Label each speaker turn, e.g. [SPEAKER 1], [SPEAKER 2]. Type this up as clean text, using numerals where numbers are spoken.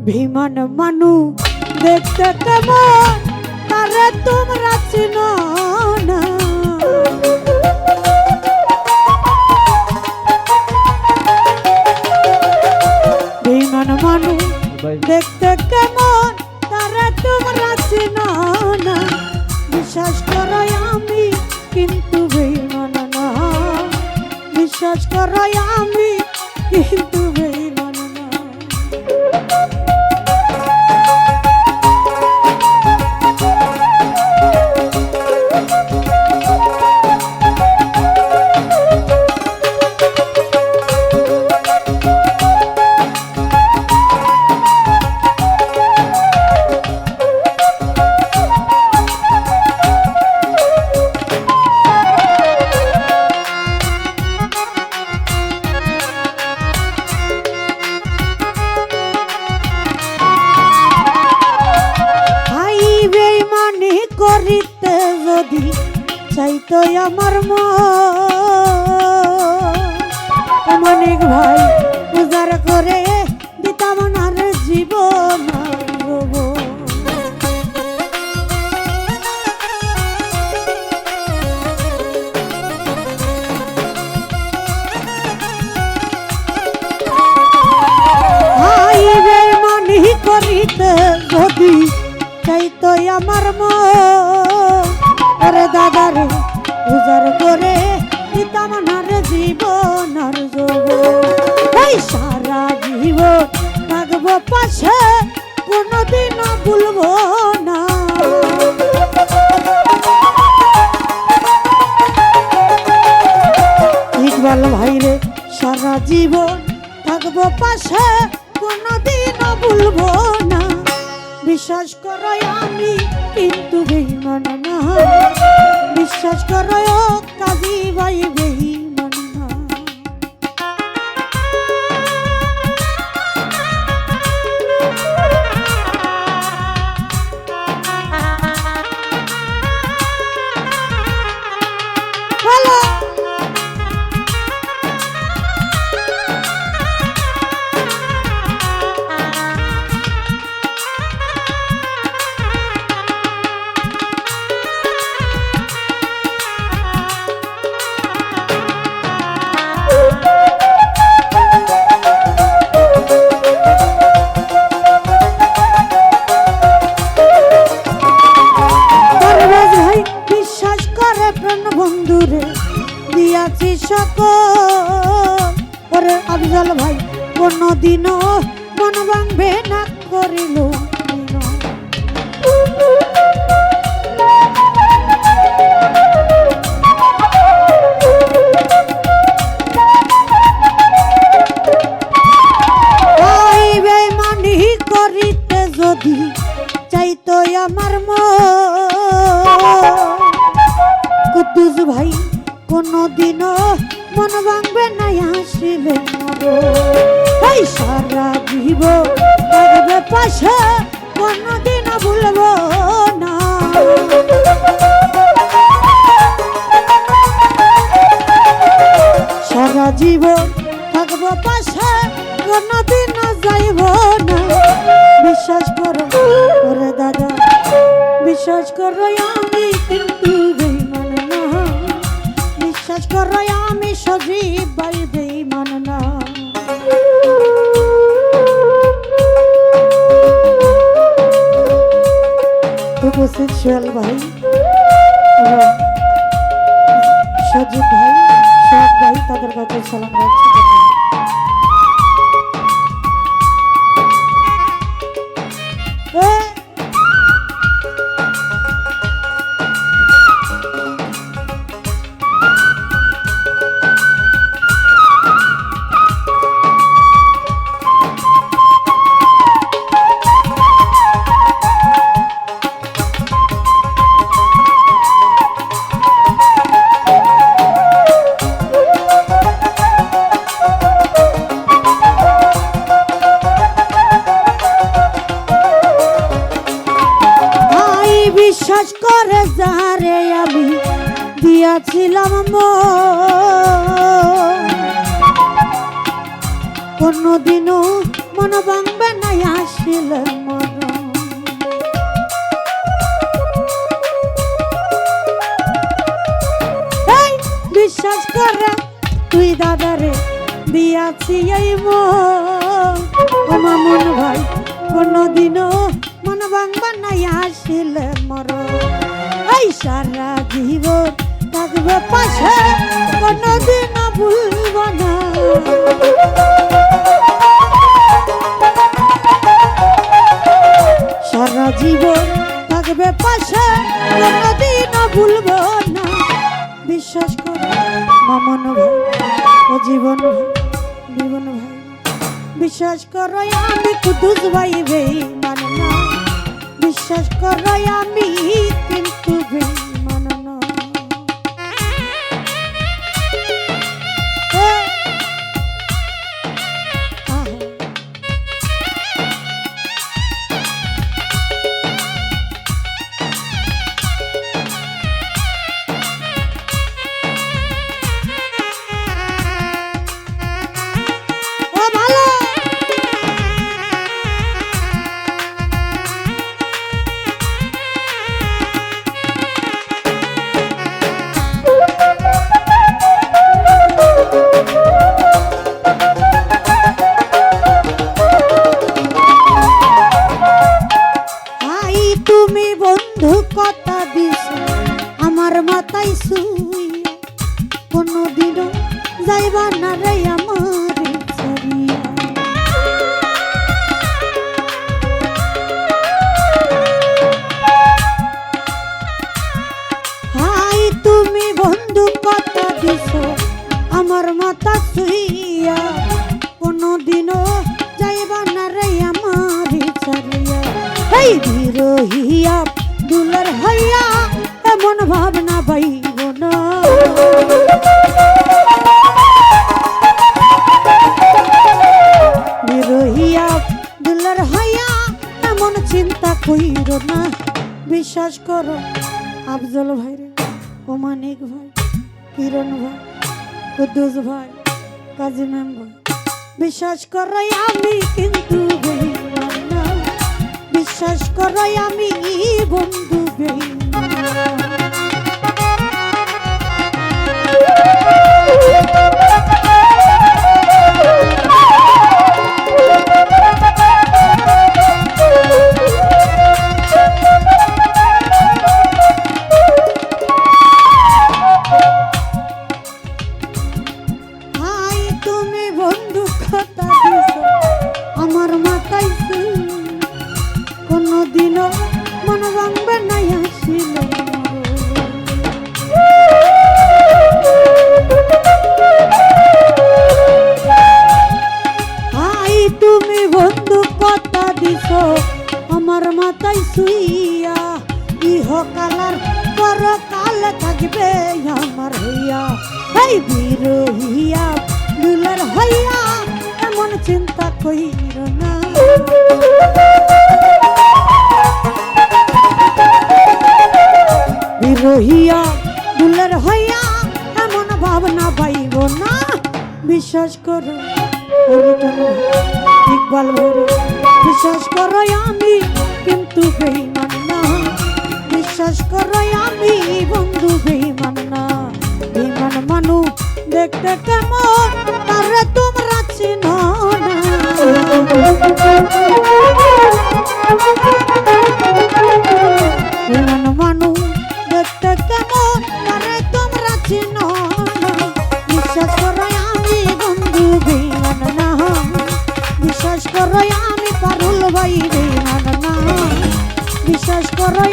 [SPEAKER 1] বেঈমান মানু দেখতে কেমন তারে তোমরা চিনো না। বেঈমান মানু দেখতে কেমন তারে তোমরা চিনো না। বিশ্বাস করো আমি কিন্তু বেঈমান না, বিশ্বাস করো আমি কিন্তু বেঈমান না। করিতে যদি চাইতো আমার মানিক ভাই উজার করে দিতাম না রে জীবন। মানি করিতে যদি চাইতো আমার আরে দাদা রে উজার করে দিতাম না রে জীবন আর যৌবন। সারা জীবন থাকবো পাশে কোনদিন ভুলবো না। ইকবাল ভাই রে সারা জীবন থাকবো পাশে কোনদিন ভুলবো না। বিশ্বাস করো আমি কিন্তু বেঈমান না, বিশ্বাস করো কাজী ভাই বেঈমান না। বন্ধুরে দিয়াছি সকল ওরে আফজাল ভাই কোনদিনও মন ভাঙবে না করিল। বেঈমানি করিতে যদি চাইতো আমার কুদ্দুস ভাই কোনদিনও মন ভাঙবে না আসিলে ভাই সারা জীবন থাকবে পাশে কোনদিন ভুলবো না। সারা জীবন থাকবো পাশে কোনদিন যাইব না। বিশ্বাস করো ওরে দাদা বিশ্বাস করো আমি কিন্তু বেঈমান না, বিশ্বাস করো আমি সজীব ভাই বেঈমান না। উপস্থিত সোহেল ভাই সজীব ভাই সোহাগ ভাই তাদের কাছে সালাম রাখছি। বিশ্বাস করে যারে আমি দিয়াছিলাম কোনদিনও মন ভাঙবে না আসি আসিলে মরণ। বিশ্বাস করে তুই দাদারে দিয়াছি এই মন, ও মামুন ভাই কোনদিনও মন ভাঙবা নাই আসিলে মরণ। এই সারা জীবন থাকবে পাশে, কোনদিনও ভুলব না। সারা জীবন থাকবে পাশে, কোনদিনও ভুলব না। বিশ্বাস করো মামুন ভাই ও জীবন ভাই, জীবন ভাই বিশ্বাস করো আমি কুদ্দুস ভাই বেঈমান না। বিশ্বাস করো আমি কিন্তু বেঈমান না। কথা দিছ আমার মাথায় শুইয়া, কোনদিনও যাইবা না রে আমার ছাড়িয়া। হাই তুমি বন্ধু কথা দিছ আমার মাথা শুইয়া, কোনদিনও যাইবা না রে আমার ছাড়িয়া। এই বিরহিয়া দুলার হইয়া এমন ভাবনা পাইব না। বিরহিয়া দুলার হইয়া এমন চিন্তা কইর না। বিশ্বাস করো আফজল ভাই রে, ওমানিক ভাই, কিরণ ভাই, কুদ্দুস ভাই, কাজী মেম ভাই, বিশ্বাস করো আমি কিন্তু বেঈমান না। বিশ্বাস করো আমি বন্ধু বেঈমান। হাই তুমি বন্ধু কথা দিছো আমার মাথায়, কোনদিনও মন ভাঙবে নাই আসিলে। হাই তুমি বন্ধু কথা দিছ আমার মাথায় শুইয়া, ইহকালার পরকাল থাকবে আমার হইয়া। এই বিরহিয়া দুলার হইয়া এমন চিন্তা কইর না। বিরহিয়া দুলার হইয়া এমন ভাবনা পাইব না। বিশ্বাস করো ইকবাল ভরে, বিশ্বাস করো আমি কিন্তু বেঈমান না। বিশ্বাস করো আমি বন্ধু বেঈমান না। বেঈমান মানু দেখতে কেমন তারে তোমরা চিনো না। বেঈমান মানু দেখতে কেমন তারে তোমরা চিনো না। বিশ্বাস করো আমি বন্ধু বেঈমান না। বিশ্বাস করো আমি পারুল ভাই বেঈমান না। বিশ্বাস করো